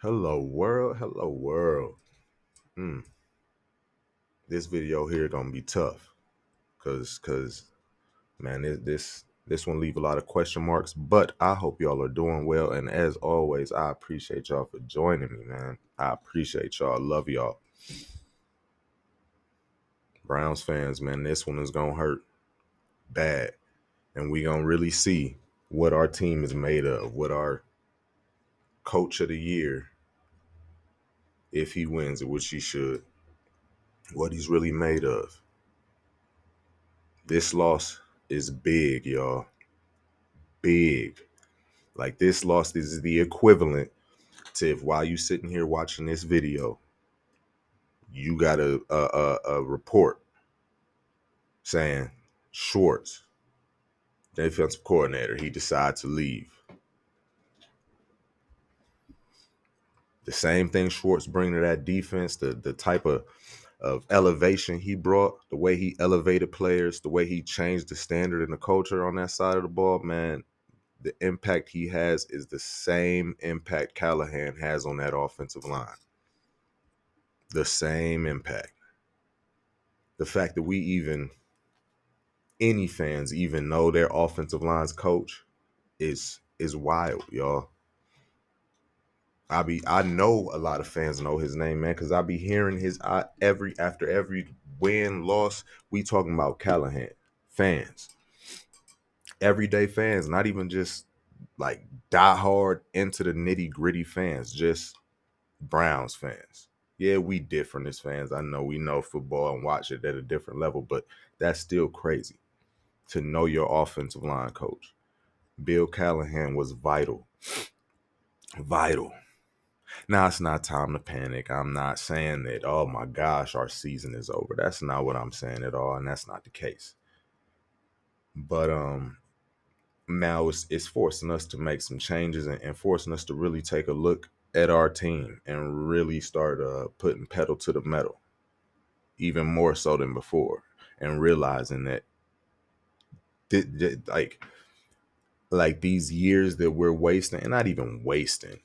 Hello world, hello world. Mm, this video here gonna be tough, cause man, this one leave a lot of question marks. But I hope y'all are doing well, and as always, I appreciate y'all for joining me, man. I appreciate y'all, love y'all, Browns fans, man. This one is gonna hurt bad, and we gonna really see what our team is made of, what our coach of the year, if he wins it, which he should, what he's really made of. This loss is big, y'all. Big. Like this loss is the equivalent to if while you sitting here watching this video, you got a report saying Schwartz, defensive coordinator, he decided to leave. The same thing Schwartz bring to that defense, the type of elevation he brought, the way he elevated players, the way he changed the standard and the culture on that side of the ball, man. The impact he has is the same impact Callahan has on that offensive line. The same impact. The fact that any fans even know their offensive line's coach is wild, y'all. I know a lot of fans know his name, man, because I be hearing his after every win, loss, we talking about Callahan. Fans. Everyday fans, not even just like diehard into the nitty-gritty fans, just Browns fans. Yeah, we different as fans. I know we know football and watch it at a different level, but that's still crazy to know your offensive line coach. Bill Callahan was vital. Vital. Now, it's not time to panic. I'm not saying that, oh my gosh, our season is over. That's not what I'm saying at all, and that's not the case. But now it's forcing us to make some changes and forcing us to really take a look at our team and really start putting pedal to the metal, even more so than before, and realizing that like these years that we're wasting, and not even wasting,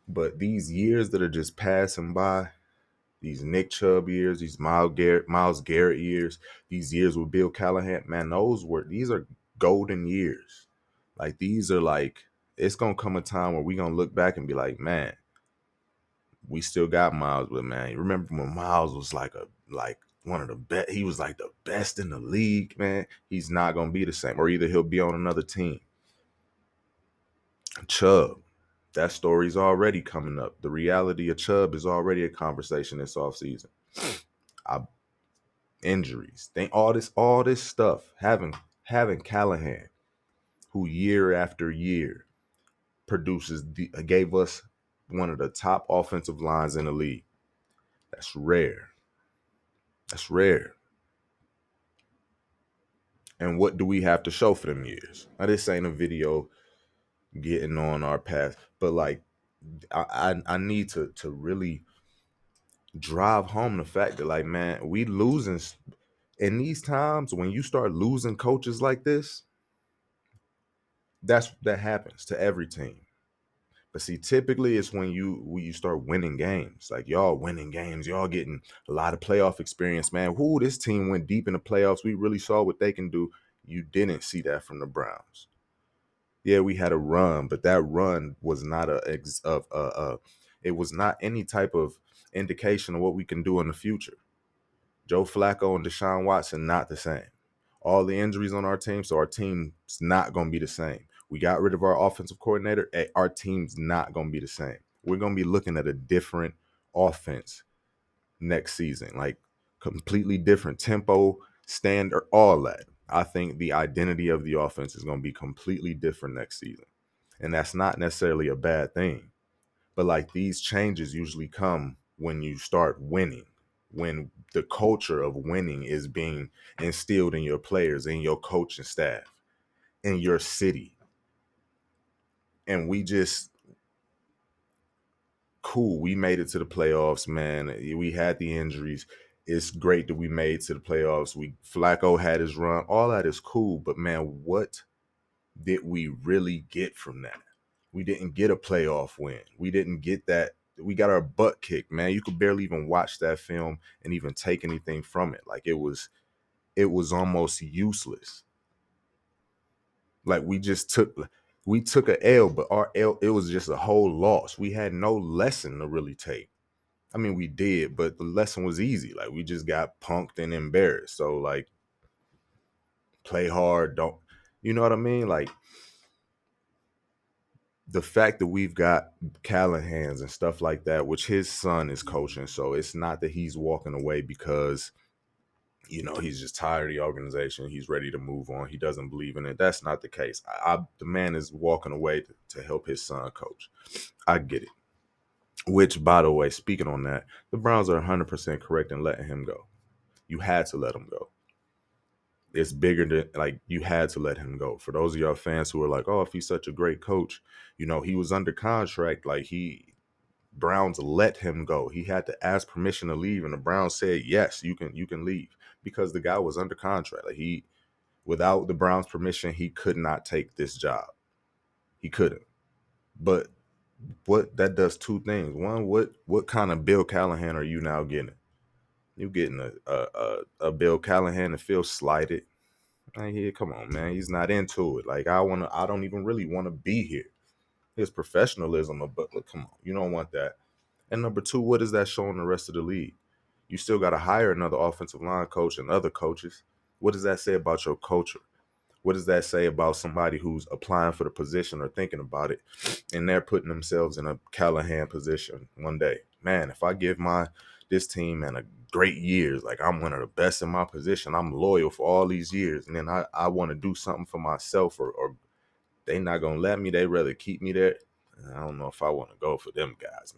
but these years that are just passing by, these Nick Chubb years, these Miles Garrett years, these years with Bill Callahan, man, these are golden years. Like these are like, it's gonna come a time where we gonna look back and be like, man, we still got Miles, but man, you remember when Miles was like one of the best, he was like the best in the league, man. He's not gonna be the same, or either he'll be on another team. Chubb, that story's already coming up. The reality of Chubb is already a conversation this offseason. Injuries, all this stuff. Having Callahan, who year after year gave us one of the top offensive lines in the league. That's rare. That's rare. And what do we have to show for them years? Now, this ain't a video getting on our path, but like I need to really drive home the fact that, like, man, we losing in these times. When you start losing coaches like this, that happens to every team. But see, typically it's when you start winning games. Like y'all winning games, y'all getting a lot of playoff experience, man. Whoo, this team went deep in the playoffs. We really saw what they can do. You didn't see that from the Browns. Yeah, we had a run, but that run was not it was not any type of indication of what we can do in the future. Joe Flacco and Deshaun Watson, not the same. All the injuries on our team, so our team's not going to be the same. We got rid of our offensive coordinator. Our team's not going to be the same. We're going to be looking at a different offense next season, like completely different tempo, standard, all that. I think the identity of the offense is going to be completely different next season. And that's not necessarily a bad thing. But like these changes usually come when you start winning, when the culture of winning is being instilled in your players, in your coaching staff, in your city. And we just, cool, we made it to the playoffs, man. We had the injuries. It's great that we made to the playoffs. Flacco had his run. All that is cool. But man, what did we really get from that? We didn't get a playoff win. We didn't get that we got our butt kicked, man. You could barely even watch that film and even take anything from it. Like it was almost useless. Like we took a L, but our L, it was just a whole loss. We had no lesson to really take. I mean, we did, but the lesson was easy. Like we just got punked and embarrassed. So like play hard, don't you know what I mean? Like the fact that we've got Callahan's and stuff like that, which his son is coaching. So it's not that he's walking away because he's just tired of the organization. He's ready to move on. He doesn't believe in it. That's not the case. The man is walking away to help his son coach. I get it. Which, by the way, speaking on that, the Browns are 100% correct in letting him go. You had to let him go. It's bigger than, like, you had to let him go. For those of y'all fans who are like, oh, if he's such a great coach, he was under contract. Like, Browns let him go. He had to ask permission to leave, and the Browns said, yes, you can leave, because the guy was under contract. Like, without the Browns' permission, he could not take this job. He couldn't. But what that does two things. One, what kind of Bill Callahan are you now getting? You getting a Bill Callahan that feels slighted. Like, here, come on, man. He's not into it. Like, I don't even really want to be here. His professionalism, but look, come on, you don't want that. And number two, what is that showing the rest of the league? You still got to hire another offensive line coach and other coaches. What does that say about your culture? What does that say about somebody who's applying for the position or thinking about it, and they're putting themselves in a Callahan position one day? Man, if I give this team, man, a great years, like I'm one of the best in my position, I'm loyal for all these years, and then I want to do something for myself, or they not gonna let me. They rather keep me there. I don't know if I want to go for them guys.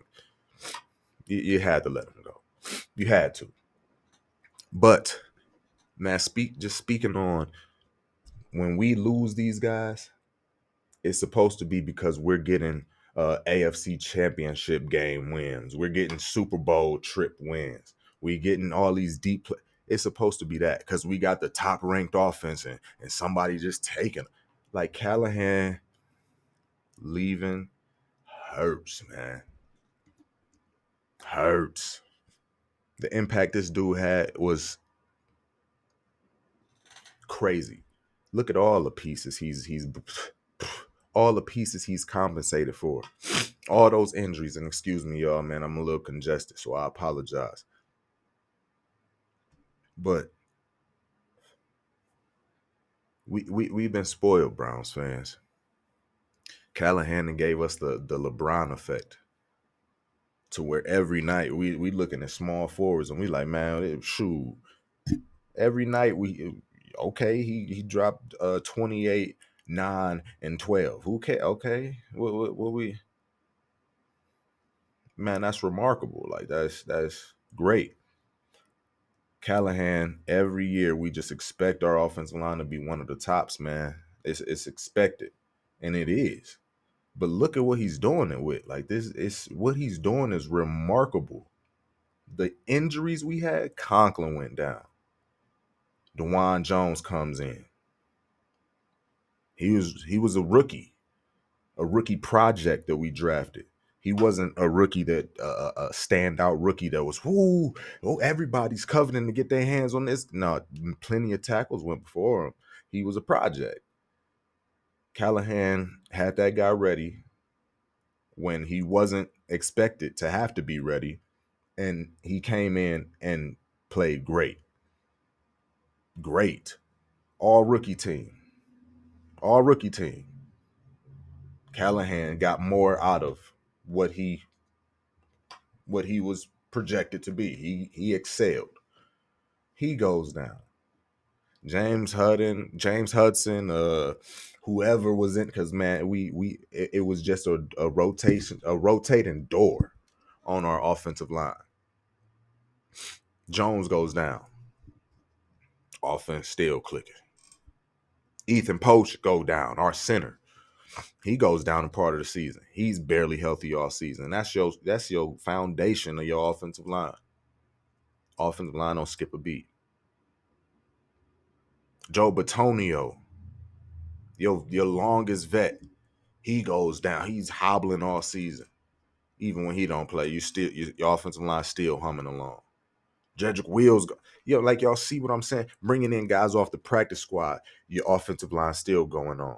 You had to let them go. You had to. But man, speaking on when we lose these guys, it's supposed to be because we're getting AFC Championship game wins. We're getting Super Bowl trip wins. We getting all these deep play. It's supposed to be that because we got the top ranked offense, and somebody just taking. Like, Callahan leaving hurts, man. Hurts. The impact this dude had was crazy. Look at all the pieces he's all the pieces he's compensated for. All those injuries, and excuse me, y'all, man, I'm a little congested, so I apologize. But we've been spoiled, Browns fans. Callahan gave us the LeBron effect, to where every night we looking at small forwards and we like, man, shoot. Every night okay, he dropped 28, 9, and 12. Okay. What we Man, that's remarkable. Like, that's great. Callahan, every year we just expect our offensive line to be one of the tops, man. It's expected, and it is. But look at what he's doing it with. Like, this is what he's doing is remarkable. The injuries we had, Conklin went down. DeJuan Jones comes in. He was a rookie project that we drafted. He wasn't a rookie that a standout rookie that was everybody's coveting to get their hands on this. No, plenty of tackles went before him. He was a project. Callahan had that guy ready when he wasn't expected to have to be ready, and he came in and played great. Great. All rookie team. All rookie team. Callahan got more out of what he was projected to be. He excelled. He goes down. James Hudson, whoever was in, because man, it was just a rotating door on our offensive line. Jones goes down. Offense still clicking. Ethan Poach go down. Our center, he goes down a part of the season. He's barely healthy all season. That's your foundation of your offensive line. Offensive line don't skip a beat. Joe Batonio, your longest vet, he goes down. He's hobbling all season. Even when he don't play, your offensive line still humming along. Jedrick Wills, like y'all see what I'm saying? Bringing in guys off the practice squad, your offensive line still going on.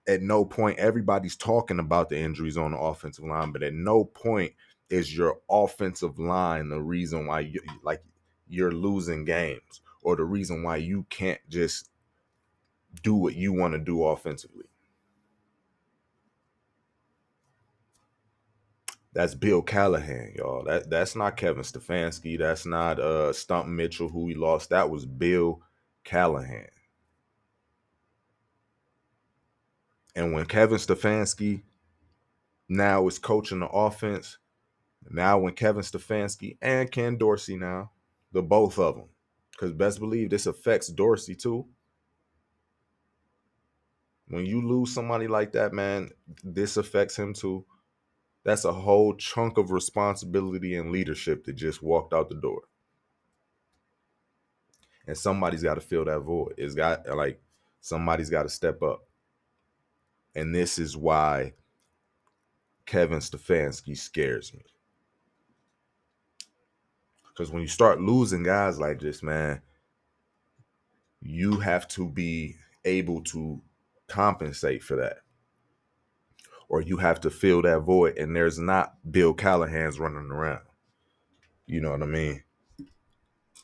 At no point, everybody's talking about the injuries on the offensive line, but at no point is your offensive line the reason why you're losing games or the reason why you can't just do what you want to do offensively. That's Bill Callahan, y'all. That's not Kevin Stefanski. That's not Stump Mitchell, who he lost. That was Bill Callahan. And when Kevin Stefanski now is coaching the offense, now when Kevin Stefanski and Ken Dorsey now, the both of them, because best believe this affects Dorsey too. When you lose somebody like that, man, this affects him too. That's a whole chunk of responsibility and leadership that just walked out the door. And somebody's got to fill that void. Somebody's got to step up. And this is why Kevin Stefanski scares me. Because when you start losing guys like this, man, you have to be able to compensate for that. Or you have to fill that void. And there's not Bill Callahan's running around. You know what I mean?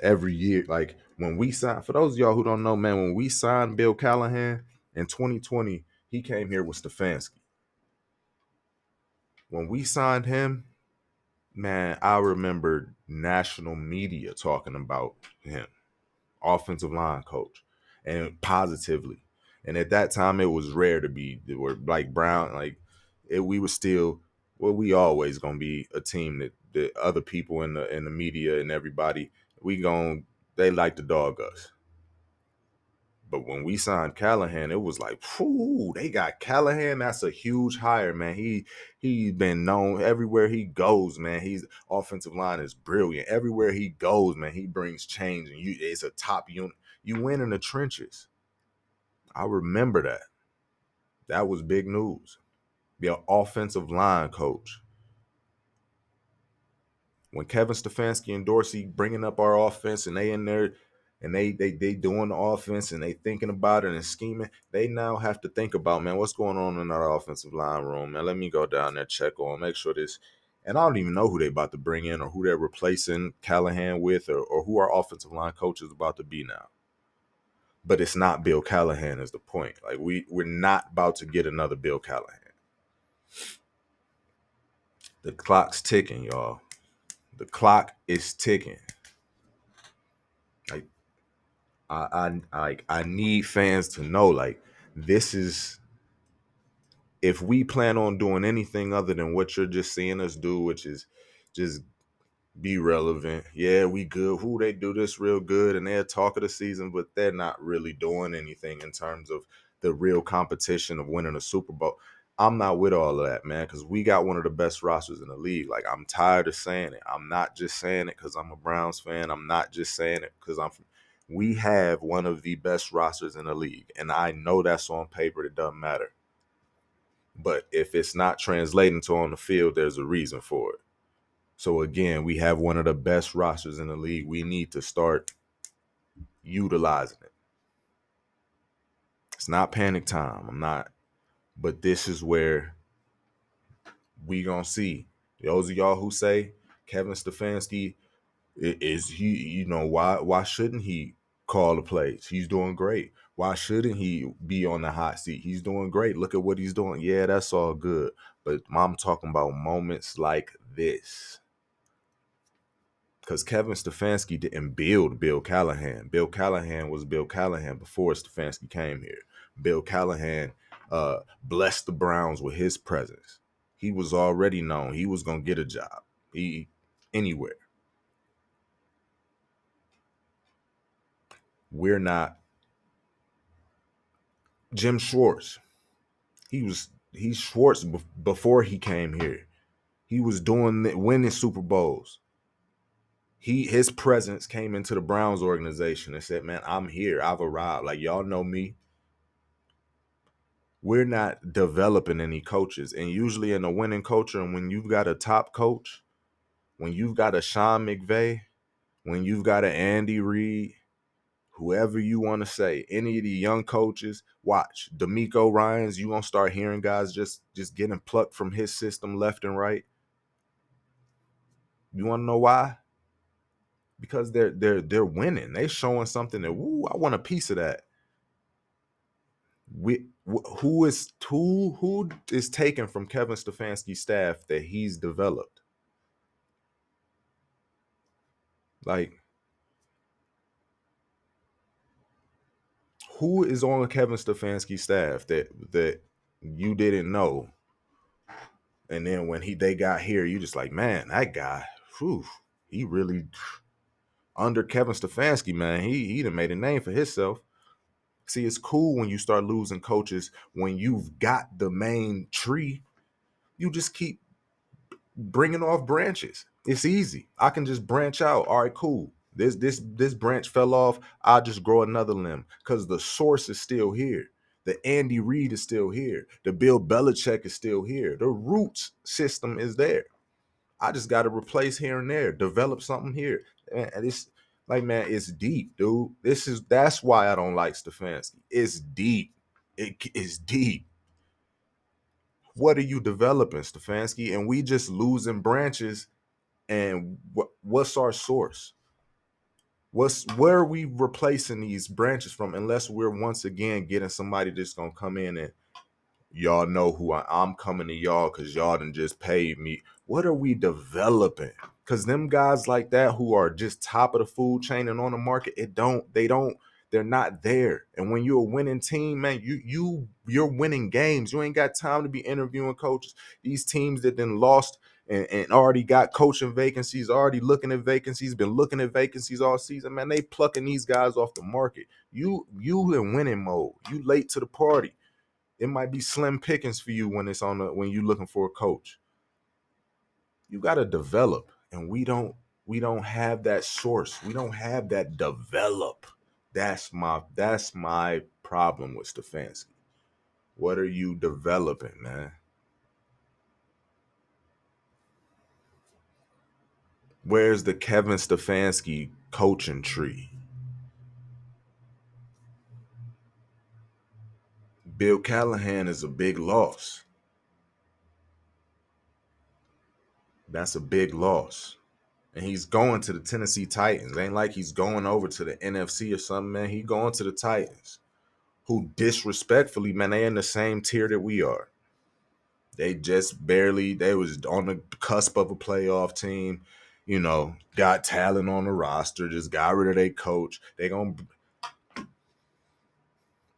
Every year, like when we signed, for those of y'all who don't know, man, when we signed Bill Callahan in 2020, he came here with Stefanski. When we signed him, man, I remember national media talking about him, offensive line coach, and positively. And at that time, it was rare to be, like Brown, we were still, well, we always gonna be a team that other people in the media and everybody, they like to dog us. But when we signed Callahan, it was like, whoo, they got Callahan. That's a huge hire, man. He's been known everywhere he goes, man. His offensive line is brilliant. Everywhere he goes, man, he brings change, and it's a top unit. You win in the trenches. I remember that. That was big news. Be an offensive line coach. When Kevin Stefanski and Dorsey bringing up our offense and they in there and they doing the offense and they thinking about it and scheming, they now have to think about, man, what's going on in our offensive line room, man. Let me go down there, check on, make sure this. And I don't even know who they about to bring in or who they're replacing Callahan with or who our offensive line coach is about to be now. But it's not Bill Callahan is the point. Like we're not about to get another Bill Callahan. The clock's ticking, y'all. The clock is ticking. Like I need fans to know, like, this is, if we plan on doing anything other than what you're just seeing us do, which is just be relevant. Yeah, we good. Who, they do this real good and they're talk of the season, but they're not really doing anything in terms of the real competition of winning a Super Bowl. I'm not with all of that, man, because we got one of the best rosters in the league. Like, I'm tired of saying it. I'm not just saying it because I'm a Browns fan. I'm not just saying it because we have one of the best rosters in the league. And I know that's on paper. It doesn't matter. But if it's not translating to on the field, there's a reason for it. So again, we have one of the best rosters in the league. We need to start utilizing it. It's not panic time. I'm not. But this is where we gonna see. Those of y'all who say Kevin Stefanski is he, why shouldn't he call the plays? He's doing great. Why shouldn't he be on the hot seat? He's doing great. Look at what he's doing. Yeah, that's all good. But I'm talking about moments like this. Because Kevin Stefanski didn't build Bill Callahan. Bill Callahan was Bill Callahan before Stefanski came here. Bill Callahan blessed the Browns with his presence. He was already known. He was going to get a job anywhere. We're not. Jim Schwartz. He's Schwartz before he came here. He was winning Super Bowls. His presence came into the Browns organization and said, man, I'm here. I've arrived. Like, y'all know me. We're not developing any coaches. And usually in a winning culture, and when you've got a top coach, when you've got a Sean McVay, when you've got an Andy Reid, whoever you want to say, any of the young coaches, watch D'Amico Ryans. You gonna start hearing guys just getting plucked from his system left and right. You want to know why? Because they're winning. They showing something that I want a piece of that. Who is taken from Kevin Stefanski's staff that he's developed? Like, who is on Kevin Stefanski's staff that you didn't know, and then when they got here, you just like, man, that guy, whew, he really under Kevin Stefanski, man, he done made a name for himself. See, it's cool when you start losing coaches when you've got the main tree. You just keep bringing off branches. It's easy. I can just branch out. All right, cool. This branch fell off. I'll just grow another limb because the source is still here. The Andy Reid is still here. The Bill Belichick is still here. The roots system is there. I just got to replace here and there, develop something here. And it's like, man, it's deep, dude. That's why I don't like Stefanski. It's deep. It is deep. What are you developing, Stefanski? And we just losing branches. And what's our source? Where are we replacing these branches from? Unless we're once again getting somebody that's gonna come in and y'all know who I'm coming to y'all because y'all done just paid me. What are we developing? Because them guys like that who are just top of the food chain and on the market, they're not there. And when you're a winning team, man, you're winning games. You ain't got time to be interviewing coaches. These teams that then lost and already got coaching vacancies, already looking at vacancies, been looking at vacancies all season, man, they plucking these guys off the market. You in winning mode. You late to the party. It might be slim pickings for you when you're looking for a coach. You got to develop, and we don't have that source. We don't have that develop. That's my problem with Stefanski. What are you developing, man? Where's the Kevin Stefanski coaching tree? Bill Callahan is a big loss. That's a big loss. And he's going to the Tennessee Titans. Ain't like he's going over to the NFC or something, man. He going to the Titans, who disrespectfully, man, they in the same tier that we are. They was on the cusp of a playoff team, got talent on the roster, just got rid of their coach.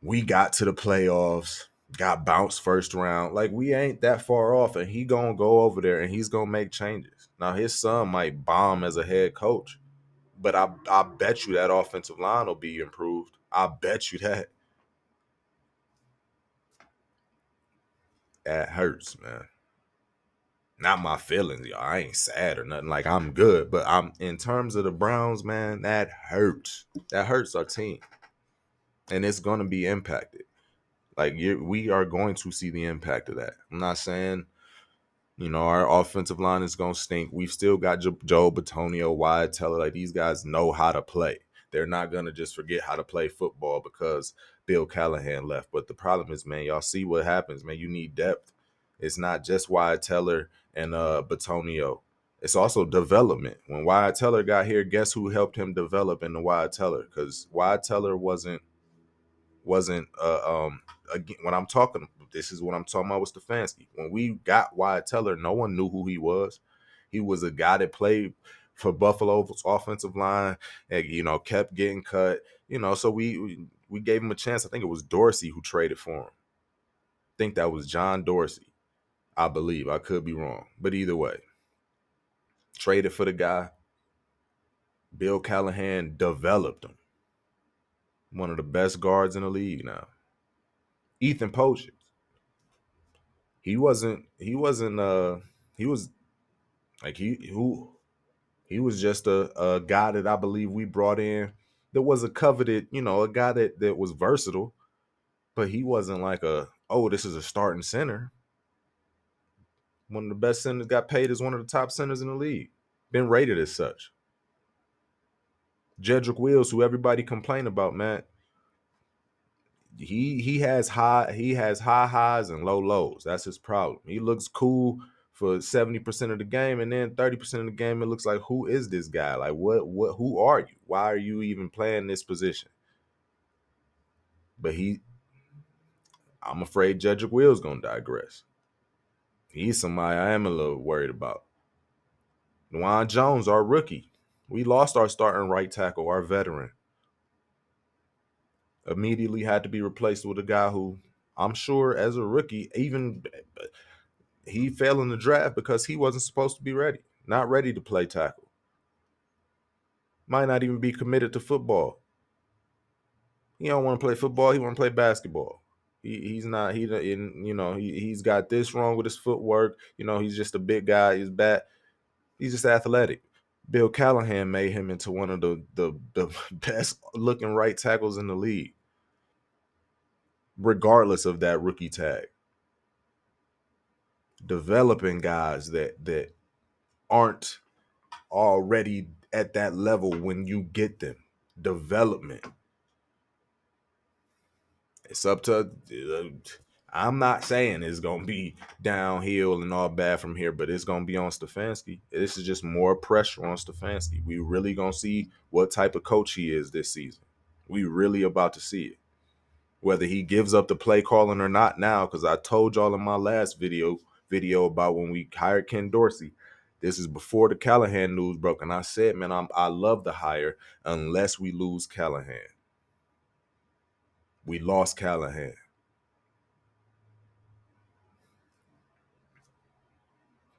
We got to the playoffs, got bounced first round. Like, we ain't that far off, and he gonna go over there and he's gonna make changes. Now, his son might bomb as a head coach, but I bet you that offensive line will be improved. I bet you that. That hurts, man. Not my feelings, y'all. I ain't sad or nothing. Like, I'm good, but I'm in terms of the Browns, man. That hurts. That hurts our team, and it's gonna be impacted. Like, we are going to see the impact of that. I'm not saying our offensive line is going to stink. We've still got Joe Batonio, Wyatt Teller. Like, these guys know how to play. They're not going to just forget how to play football because Bill Callahan left. But the problem is, man, y'all see what happens, man. You need depth. It's not just Wyatt Teller and Batonio. It's also development. When Wyatt Teller got here, guess who helped him develop in the Wyatt Teller? Because Wyatt Teller wasn't again, when I'm talking, this is what I'm talking about with Stefanski. When we got Wyatt Teller, no one knew who he was. He was a guy that played for Buffalo's offensive line and kept getting cut. So we gave him a chance. I think it was Dorsey who traded for him. I think that was John Dorsey. I believe. I could be wrong. But either way, traded for the guy. Bill Callahan developed him. One of the best guards in the league now. Ethan Poaches. He was like he was just a guy that I believe we brought in that was a coveted, a guy that was versatile, but he wasn't like oh, this is a starting center. One of the best centers, got paid as one of the top centers in the league. Been rated as such. Jedrick Wills, who everybody complain about, man, he has high highs and low lows. That's his problem. He looks cool for 70% of the game, and then 30% of the game, it looks like, who is this guy? Like, who are you? Why are you even playing this position? But I'm afraid Jedrick Wills gonna digress. He's somebody I am a little worried about. Dwan Jones, our rookie. We lost our starting right tackle, our veteran. Immediately had to be replaced with a guy who I'm sure as a rookie, even he fell in the draft because he wasn't supposed to be ready. Not ready to play tackle. Might not even be committed to football. He don't want to play football. He want to play basketball. He's not. He's got this wrong with his footwork. He's just a big guy. He's bad. He's just athletic. Bill Callahan made him into one of the best looking right tackles in the league, regardless of that rookie tag. Developing guys that aren't already at that level when you get them. Development. It's up to. I'm not saying it's gonna be downhill and all bad from here, but it's gonna be on Stefanski. This is just more pressure on Stefanski. We really gonna see what type of coach he is this season. We really about to see it. Whether he gives up the play calling or not now, because I told y'all in my last video about when we hired Ken Dorsey. This is before the Callahan news broke, and I said, man, I love the hire unless we lose Callahan. We lost Callahan.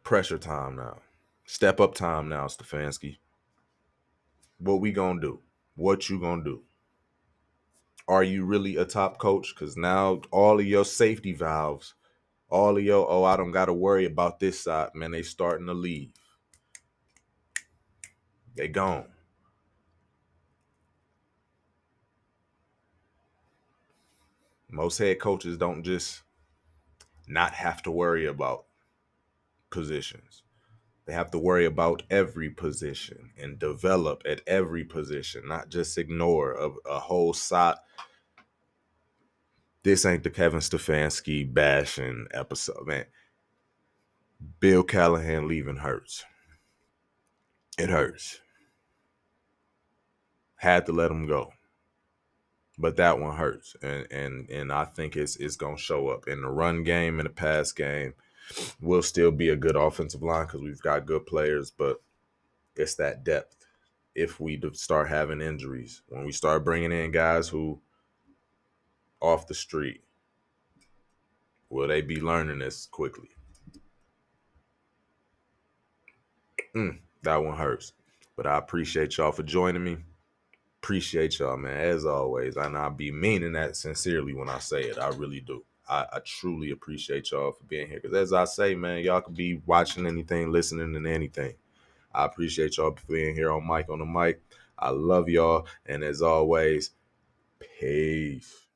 Pressure time now. Step up time now, Stefanski. What we gonna do? What you gonna do? Are you really a top coach? Because now all of your safety valves, all of your, I don't got to worry about this side, man, they starting to leave. They gone. Most head coaches don't just not have to worry about positions. They have to worry about every position and develop at every position, not just ignore a whole side. This ain't the Kevin Stefanski bashing episode, man. Bill Callahan leaving hurts. It hurts. Had to let him go. But that one hurts. And I think it's gonna show up in the run game and the pass game. Will still be a good offensive line because we've got good players, but it's that depth. If we start having injuries, when we start bringing in guys who off the street, will they be learning this quickly? That one hurts. But I appreciate y'all for joining me. Appreciate y'all, man, as always. And I be meaning that sincerely when I say it. I really do. I truly appreciate y'all for being here. Because as I say, man, y'all could be watching anything, listening to anything. I appreciate y'all for being here on the mic. I love y'all. And as always, peace.